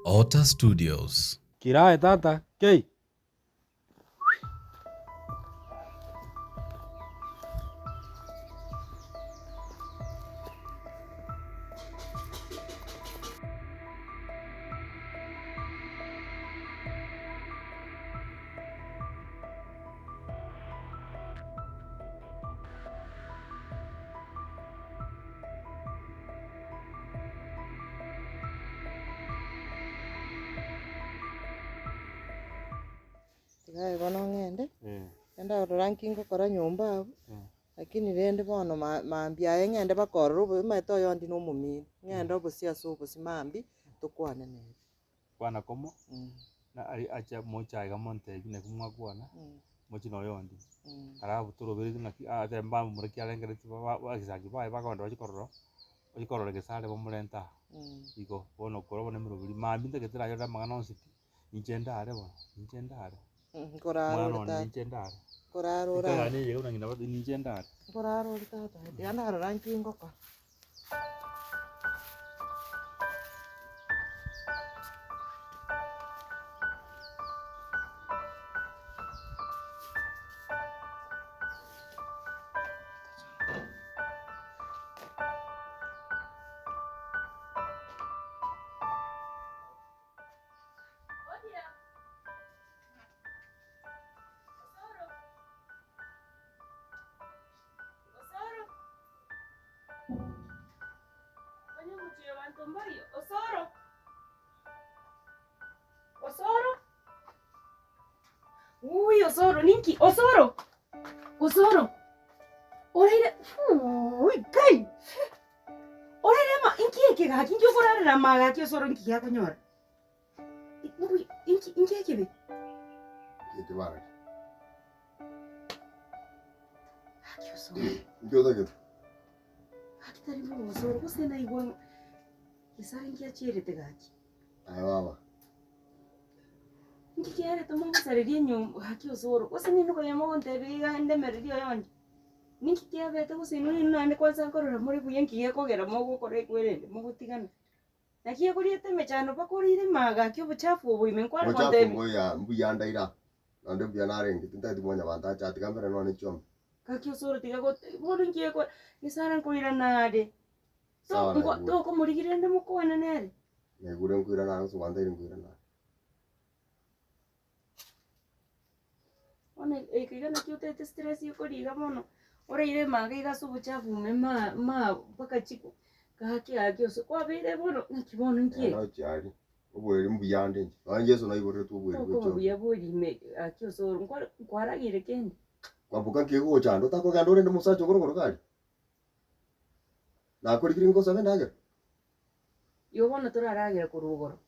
Ota Studios. Kirae tata, kei. Tigae bono ng'ende enda ranking gokora nyomba abwo lakini rende bono mambia ng'ende bakorora oboimanyete oyondi na omomia ng'ende obosie ase obosie mambia tokwane nere. Kwana komo na ari acha mocha iga montebi na kumwakwana mochi na oyondi. Alafu torobereri ng'aki ate mbambu mureki arengereti bagisaki bae bagonda ochikorora gesare bomorenta igo bono korwa bono emeroberi mambia ntagete rayora amang'ana onsiki inche ndare bono inche ndare mwana one inche ndare Nkorarora ikagane yego na ng'ina bati inche ndare nkorarora tata tiga ndaro ranking ngokora. Osoro. Osoro. Ui, Osoro, Ninki, Osoro. Osoro. Oreire, ui, kai. Oreire ma, inki eke gaki, inki okorarera magaki Osoro inki gakonyora. Ui, inki eke be. Ete bara. Haki Osoro. Ndio take. Haki taribu Osoro, kusena igwa. Isari inki achirete gaki. Ai baba. Nkikiare tomomusaririe nyumba haki Osoro. Kuseni nuko yamogontebiga ndemererio yondi. Ninkikiabete gusinu ninu nande kwanza nkorora muri buye nkigekogera mogokora ikwerende mogotigana. Nakie kuriete mechano bakorire maga kyo buchafu obuime nkwara Mocha kontebi. fungo ya mbuyanda ira. Nande mbuyana rengi tinta timonya banda cha tikambere no ne chom. Kaki Osoro tiga go muri nkieko isara nkoira nade. Sawa To na ngo to ko murigire nde mukwana nere. Ne gure nkuira na so wanda nkuira na. One ekigana kyo tete stress yokoriga mono. Oreire maga igaso buchafu ma paka chiko. Kaki haki Osoro kwa bire bono nkibono nkie. No chari. Obweri mbuyande. Anje so na ibore tu obweri Toko gocho. buya burime haki Osoro nkwara kende. Kwambuka kigo chando tako gandore ndo musacho gorogoro kali. Na kurigiri ngo sabe ndage. Yo bono turaragira kurugoro.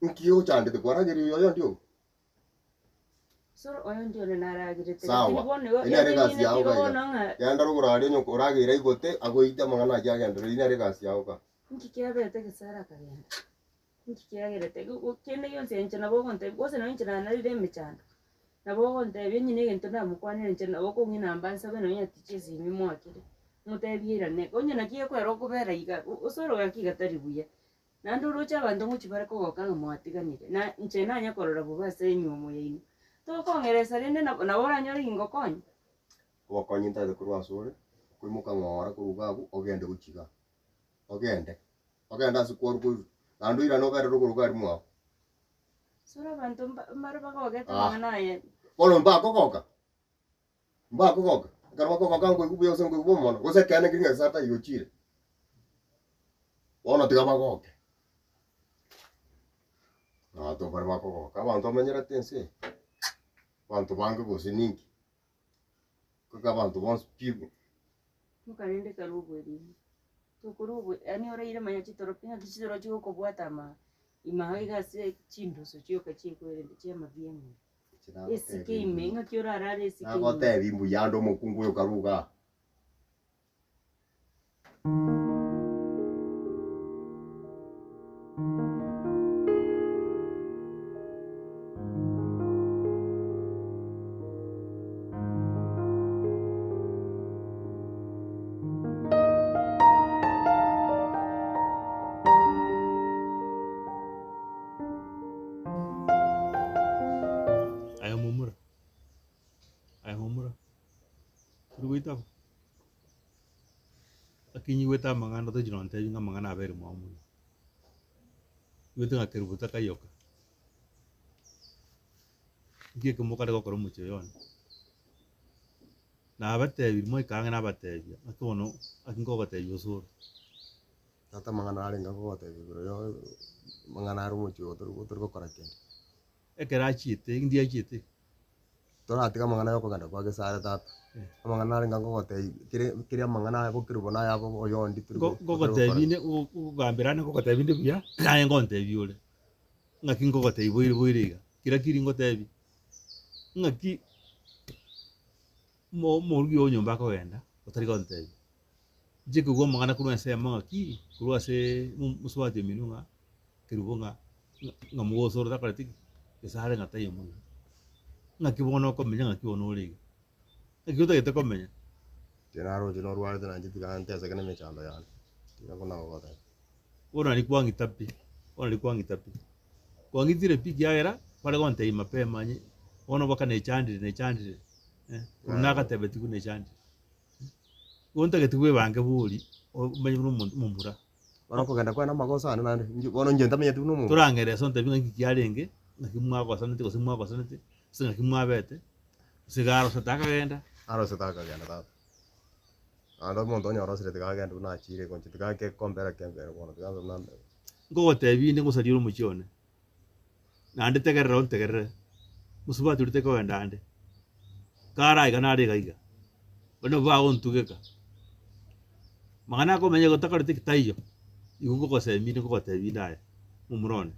Nkiyo chande te kwaragiri yoyo ndio. Soro oyo ndio naragirete. Sawa. Ina regasi yao ga. Yanda rugoro ari nyoko ragira igote agoita mangana ya gandore ina regasi yao ga. Nkikiabete gesara kagenda. Nkikiagerete kende yonse enche nabo konte gose no enche na rire mechando. Nabo konte byonyine gento na mukwanire enche nabo ko ngina mbansa beno nyatiche zimi mwakire. Mutebira ne onye nakiye kwero kubera iga osoro gakiga tari buya. Nanduru cha bantu muchibara ko gokanga mwatiganire. Na enche na nyakorora bubase nyumo yeino. To kongeresa rinde na bora nyori ngokonyo. Wakonyi ntaze kurwa sore kwimuka ngora kuruga abu ogende guchiga ogende asikuwa ruku nandu ira no gara ruga ari mwa Sura bantu mbara bagogeta mangana ye. Polo mbako koka garwa koka ngo kubuyo sengo kubomono gose kana kiringa sata yochire ona tiga bagoke na to barwa koka abantu amenyera tense bantu bange gosiningi kuka abantu bons pibu Mukarinde karubweri. Tukurubu yani oreire manya chitoro pinga kichitoro chiko kobwata ma imahiga se chindo so chio kachikwerende chema biemu. Esike imenga kiora rare esike. agote bimbu yando mukungu yo karuga itako. Lakini weta mangana to jino ntebi nga mangana abere mwamu. Weta nga kerubuta kayoka. Ngiye kumukare gokora mucho yone. Na abatebi mo ikanga na abatebi. Atono akingo batebi osoro. Tata mangana arenga gotebi bro yo mangana aru mucho otor gokora kende. Ekera chite ndia chite. Tora atika mangana yoko ganda kwa gesara tata. Mangana arenga gotebi kire mangana yako kirubona yako oyondi turi gotebi ne ugambirane gotebi ndi bya aye ngontebi ole. Ngaki ngotebi boire kira kiri ngotebi. Ngaki mo rugi onyomba ko genda otari gontebi. Jiko go mangana kurwa se mangaki kurwa se muswati minunga kirubonga ngamugo soro da karati kesare ngata yemo. Ngaki bono ko menya ngaki bono ole. Ngaki uta gete ko menya. Tenaro jino ruwa tena jitika ante se kana mechanda yani. Tina kona goda. Ona ni kwangi tapi. Ona ni kwangi tapi. Kwangi tire piki yaera pale gonte mapema nyi. Ona baka ne chandire. Unaka tebeti ku ne chandire. Wonta ke tuwe bange buli omenye mumbura bana ko ganda kwa na magosa ana nande bono njenta menye tu numu turangere so ntebi ngi kyalenge nakimwa kwa sanete ko simwa kwa sanete singa kimwa bete sigaro sataka genda aro sataka genda ta ando mondo nyoro sire tega genda na chire konchi tega ke kompera kembere bono tega nande ngo tebi ndi ngusaliro muchione nande tegerero ntegerere musuba turite ko genda ande kara igana ari gaiga bano ba on tugeka magana ko menye gotaka rite kitaiyo igo ko se mi ko tebi ndaye mumurone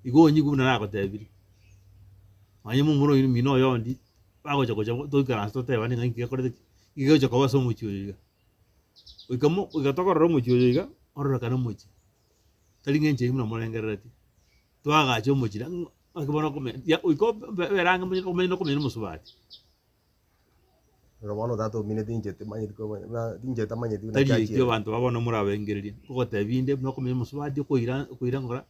igo nyigu na ko tebi anye mumuro mino yondi bago chako to kara to te bani ngi ko rite igo chako baso muchiyo ikamo igatoko ro muchiyo iga oro kana muchi tali ngenje imuna molengerati to aga cho muchi akibona ko me ya uko beranga mo ko me no ko me musubati. Pero bono dato mine dinjete manye ko na dinjeta manye tu na tari kyo bantu babona murabe ngiriri ko tebinde no ko musubati ko ira ngora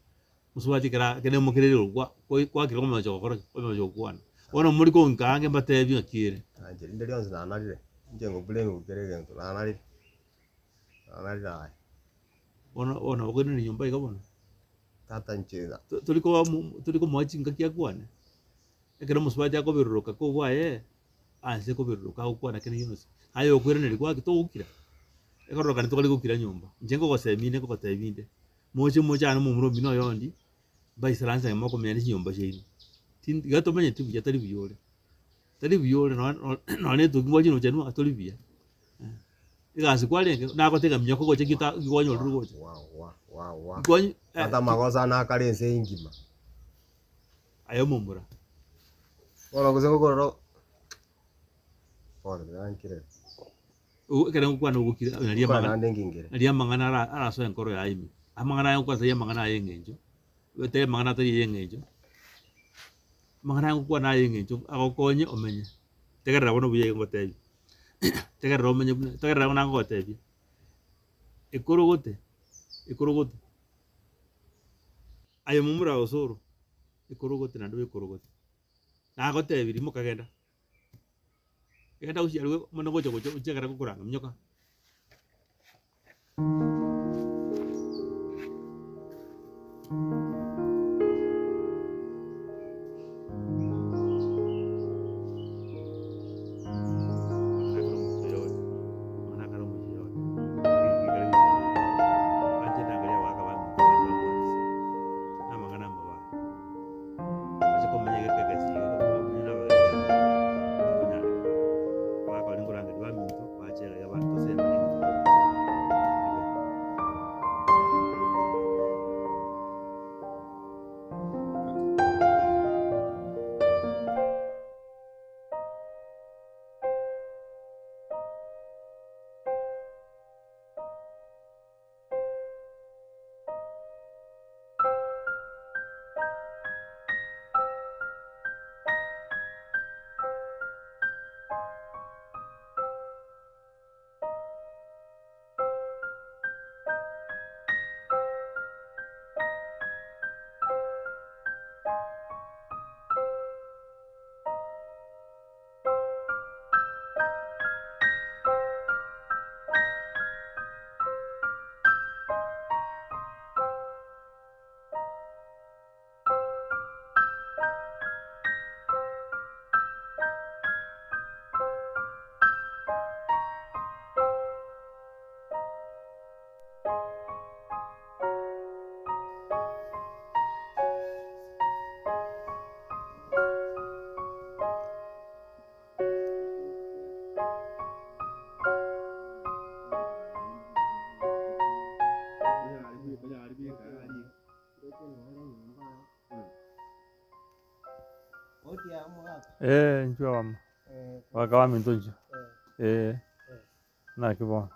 musubati kara kene mo kirero kwa kiro mo jo kora ko mo jo kwana ona muri ko nkange batebi akire anje ndiri yonse na analire njengo bulengo kerege to na analire ai ona ko ni nyumba ikabona tata ncheza turi ko mwachi ngakia kwana ekero musubati akobiruka ko bwaye anse ko biruka ukwana kene yunus ayo kwere ne kwa kitokira ekoro kana tokali kukira nyumba njengo ko semine ko tebinde moche ana mu muro bino yondi bai salanza mo ko mene nyumba sheini tin gato menye tu ya tari biyore no ne to ngwa jino chenu atoli biya igasi kwale na ko tega myoko ko chekita gwanyo rugo wow gwanyo ata magosa na karense ingima ayo mumura bono kusengo kororo Pode, ankire. Kera ngukwana ukira nalia mangana ndengingire. Nalia mangana ara so enkoro ya imi. Amangana yangu kwasa ya mangana yengenjo. Wete mangana tari yengenjo. Mangana yangu kwa na yengenjo akokonye omenye. Tegera bono buye ngotebi. Tegera omenye tegera na ngotebi. Ikorogote. Ayo mumura osoro. Ikorogote na ndo ikorogote. Na ngotebi rimo kagenda. Kenda usia luwe mono gocho uchekera kukuranga mnyoka. Njua wama. Wakawa mintonjo. Na kibo.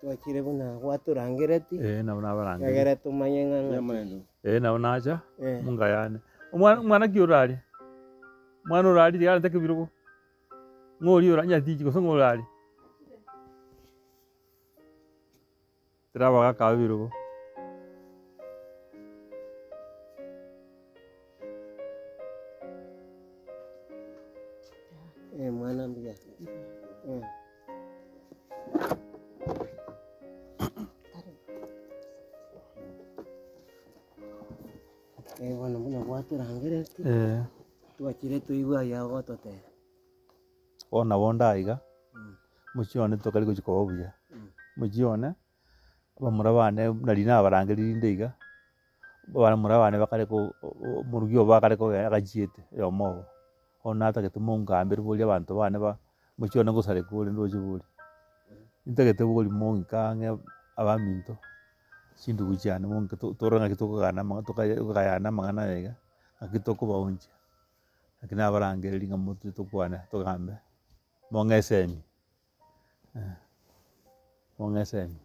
Twakire buna gwaturangereti. Na unabaranga. Kagera tumanye ng'ang'a. Na unacha. Munga yani. Mwana kiurari. Mwana urari ya ndeke birugo. Ngori uranya tiji ko songo urari. Trabaga ka birugo. Mwana mbia. Bwana buna gwaturangereti. Twakire tuigwa ya gotote. Ona bonda iga. Muchione tokari kuchiko buya. Muchione abamurabane nari nabarangeri ndeiga. Baramurabane bakare ko murugio bakare ko gajiete yomo. Ona atagete mungambira buri abantu bane ba muchione gusare kuri ndoje buri. Intagete buri munkange abaminto. Sindu kuchana munga toranga kitokana manga tokayana mangana yega. Akitoko baunja. Akina barangeri ngamutu tokwana togambe. Mongesemi. Mongesemi.